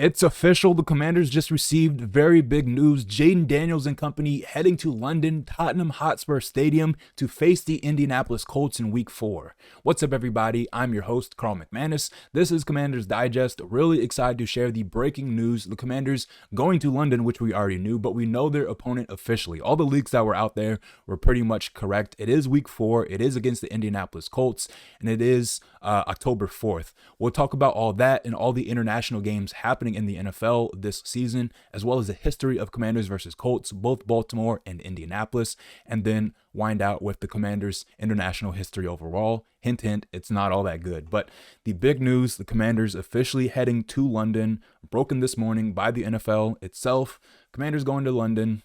It's official. The Commanders just received very big news. Jayden Daniels and company heading to London, Tottenham Hotspur Stadium to face the Indianapolis Colts in Week 4. What's up, everybody? I'm your host, Carl McManus. This is Commanders Digest. Really excited to share the breaking news. The Commanders going to London, which we already knew, but we know their opponent officially. All the leaks that were out there were pretty much correct. It is Week 4. It is against the Indianapolis Colts, and it is October 4th. We'll talk about all that and all the international games happening in the NFL this season, as well as the history of Commanders versus Colts, both Baltimore and Indianapolis, and then wind out with the Commanders' international history overall. Hint, hint, it's not all that good. But the big news, the Commanders officially heading to London, broken this morning by the NFL itself. Commanders going to London,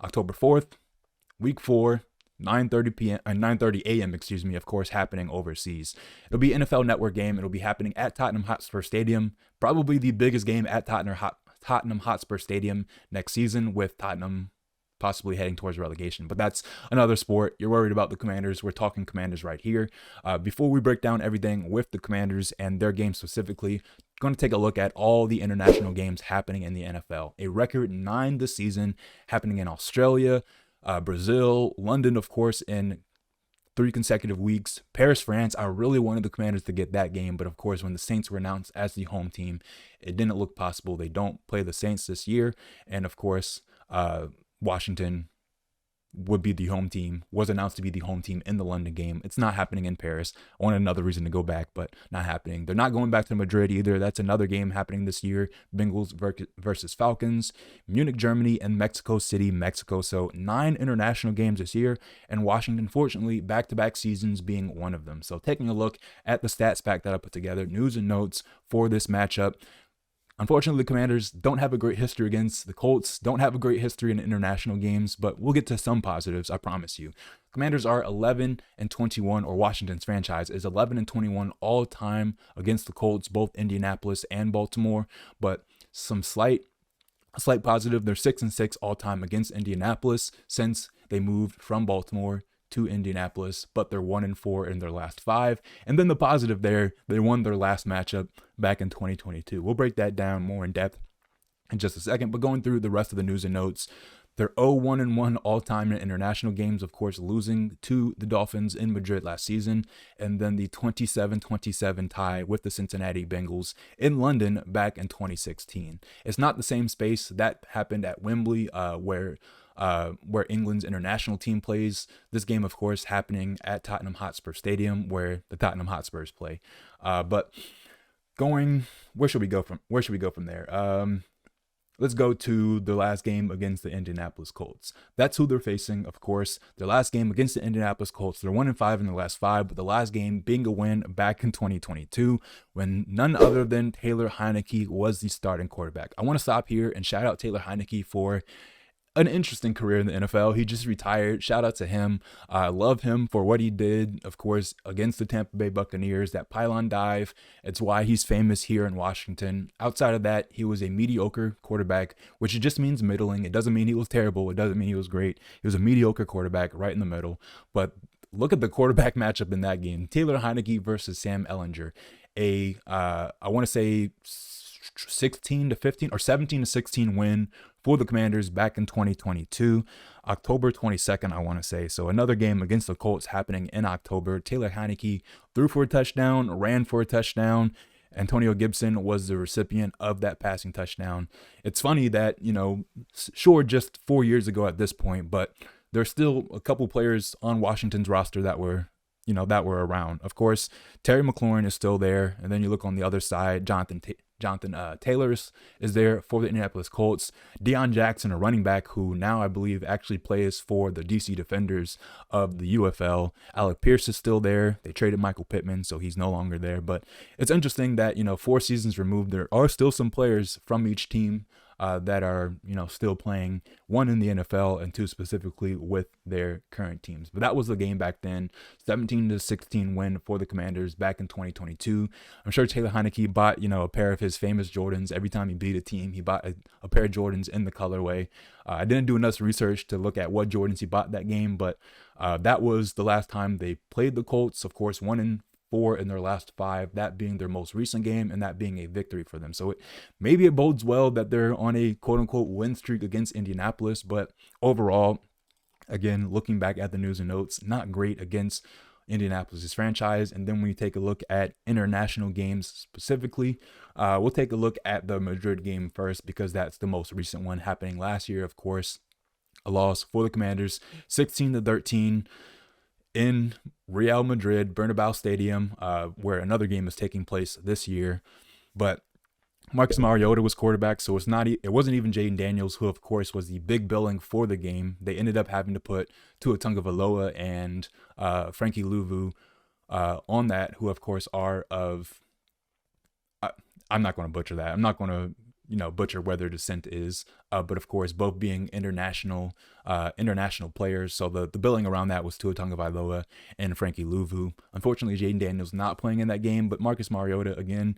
October 4th, Week 4, 9:30 a.m. Of course, happening overseas. It'll be an NFL Network game. It'll be happening at Tottenham Hotspur Stadium, probably the biggest game at Tottenham Hotspur Stadium next season, with Tottenham possibly heading towards relegation. But that's another sport. You're worried about the Commanders. We're talking Commanders right here. Before we break down everything with the Commanders and their game specifically, going to take a look at all the international games happening in the NFL. A record 9 this season happening in Australia, Brazil, London, of course, in 3 consecutive weeks. Paris, France. I really wanted the Commanders to get that game, but of course, when the Saints were announced as the home team, it didn't look possible. They don't play the Saints this year, and of course, Washington would be the home team, was announced to be the home team in the London game. It's not happening in Paris. I wanted another reason to go back, but not happening. They're not going back to Madrid either. That's another game happening this year. Bengals versus Falcons, Munich, Germany, and Mexico City, Mexico. So 9 international games this year, and Washington, fortunately, back-to-back seasons being one of them. So taking a look at the stats pack that I put together, news and notes for this matchup. Unfortunately, the Commanders don't have a great history against the Colts, don't have a great history in international games, but we'll get to some positives, I promise you. Commanders are 11-21, or Washington's franchise is 11-21 all time against the Colts, both Indianapolis and Baltimore, but some slight positive, they're 6-6 all time against Indianapolis since they moved from Baltimore to Indianapolis, but they're 1-4 in their last 5. And then the positive there, they won their last matchup back in 2022. We'll break that down more in depth in just a second, but going through the rest of the news and notes, they're 0-1 all time in international games, of course, losing to the Dolphins in Madrid last season, and then the 27-27 tie with the Cincinnati Bengals in London back in 2016. It's not the same space. That happened at Wembley, where England's international team plays. This game, of course, happening at Tottenham Hotspur Stadium, where the Tottenham Hotspurs play. But where should we go from there? Let's go to the last game against the Indianapolis Colts. That's who they're facing, of course. Their last game against the Indianapolis Colts, they're 1-5 in the last 5, but the last game being a win back in 2022 when none other than Taylor Heinicke was the starting quarterback. I want to stop here and shout out Taylor Heinicke for an interesting career in the NFL. He just retired. Shout out to him. I love him for what he did, of course, against the Tampa Bay Buccaneers, that pylon dive. It's why he's famous here in Washington. Outside of that, he was a mediocre quarterback, which just means middling. It doesn't mean he was terrible. It doesn't mean he was great. He was a mediocre quarterback right in the middle. But look at the quarterback matchup in that game. Taylor Heinicke versus Sam Ehlinger. I want to say 16-15 or 17-16 win for the Commanders back in 2022, October 22nd, I want to say. So another game against the Colts happening in October. Taylor Heinicke threw for a touchdown, ran for a touchdown. Antonio Gibson was the recipient of that passing touchdown. It's funny that, sure, just 4 years ago at this point, but there's still a couple players on Washington's roster that were around. Of course, Terry McLaurin is still there. And then you look on the other side, Jonathan Taylor is there for the Indianapolis Colts. Deion Jackson, a running back who now I believe actually plays for the DC Defenders of the UFL. Alec Pierce is still there. They traded Michael Pittman, so he's no longer there. But it's interesting that, 4 seasons removed, there are still some players from each team that are, still playing, 1 in the NFL and 2 specifically with their current teams. But that was the game back then, 17-16 win for the Commanders back in 2022. I'm sure Taylor Heinicke bought, a pair of his famous Jordans. Every time he beat a team, he bought a pair of Jordans in the colorway. I didn't do enough research to look at what Jordans he bought that game, but that was the last time they played the Colts. Of course, 1 4 in their last 5, that being their most recent game and that being a victory for them. So maybe it bodes well that they're on a quote-unquote win streak against Indianapolis, but overall, again, looking back at the news and notes, not great against Indianapolis' franchise. And then when you take a look at international games specifically, we'll take a look at the Madrid game first because that's the most recent one happening last year, of course. A loss for the Commanders, 16-13 in Real Madrid, Bernabeu Stadium, where another game is taking place this year. But Marcus Mariota was quarterback, so it wasn't even Jayden Daniels, who of course was the big billing for the game. They ended up having to put Tua Tagovailoa and Frankie Louvu on that, who of course are of. I'm not going to butcher that. I'm not going to butcher where their descent is, but of course both being international players. So the billing around that was Tua Tagovailoa and Frankie Louvu. Unfortunately, Jayden Daniels not playing in that game, but Marcus Mariota again.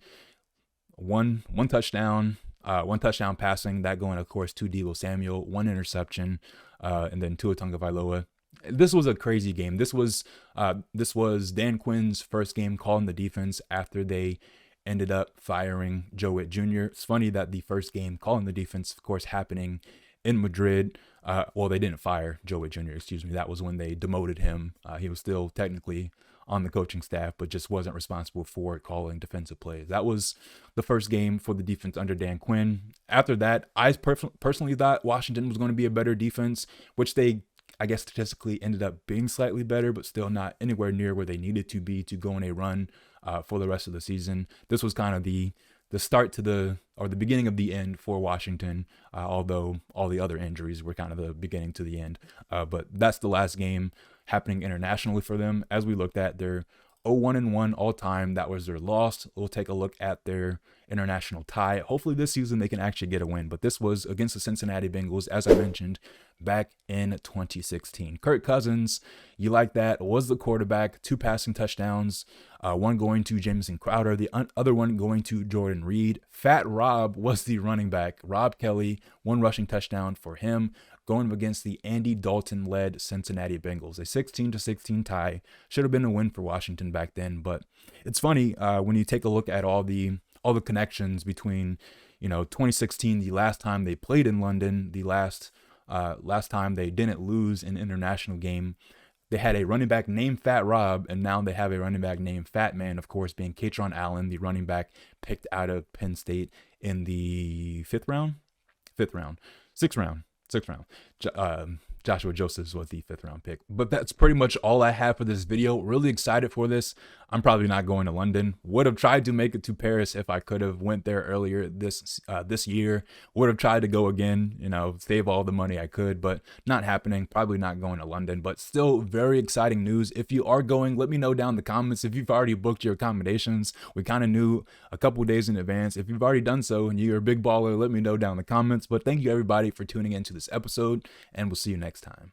One touchdown passing, that going, of course, to Deebo Samuel, 1 interception, and then Tua Tagovailoa. This was a crazy game. This was Dan Quinn's first game calling the defense after they ended up firing Joe Witt Jr. It's funny that the first game calling the defense, of course, happening in Madrid. Well, they didn't fire Joe Witt Jr., excuse me. That was when they demoted him. He was still technically on the coaching staff, but just wasn't responsible for calling defensive plays. That was the first game for the defense under Dan Quinn. After that, I personally thought Washington was going to be a better defense, which they, I guess, statistically ended up being slightly better, but still not anywhere near where they needed to be to go on a run for the rest of the season. This was kind of the start to the beginning of the end for Washington, although all the other injuries were kind of the beginning to the end. But that's the last game happening internationally for them. As we looked at, they're 0-1-1 all time. That was their loss. We'll take a look at their international tie. Hopefully this season they can actually get a win, but this was against the Cincinnati Bengals, as I mentioned, back in 2016. Kirk Cousins, you like that, was the quarterback, 2 passing touchdowns, one going to Jamison Crowder, the other one going to Jordan Reed. Fat Rob was the running back. Rob Kelly, 1 rushing touchdown for him, going against the Andy Dalton-led Cincinnati Bengals. A 16-16 tie. Should have been a win for Washington back then, but it's funny when you take a look at all the connections between 2016, the last time they played in London, the last time they didn't lose an international game. They had a running back named Fat Rob, and now they have a running back named Fat Man, of course, being Katron Allen, the running back picked out of Penn State in the 6th round. Joshua Josephs was the 5th round pick. But that's pretty much all I have for this video. Really excited for this. I'm probably not going to London. Would have tried to make it to Paris if I could have went there earlier this year. Would have tried to go again, save all the money I could, but not happening. Probably not going to London, but still very exciting news. If you are going, let me know down in the comments. If you've already booked your accommodations, we kind of knew a couple days in advance. If you've already done so and you're a big baller, let me know down in the comments. But thank you everybody for tuning into this episode, and we'll see you next time.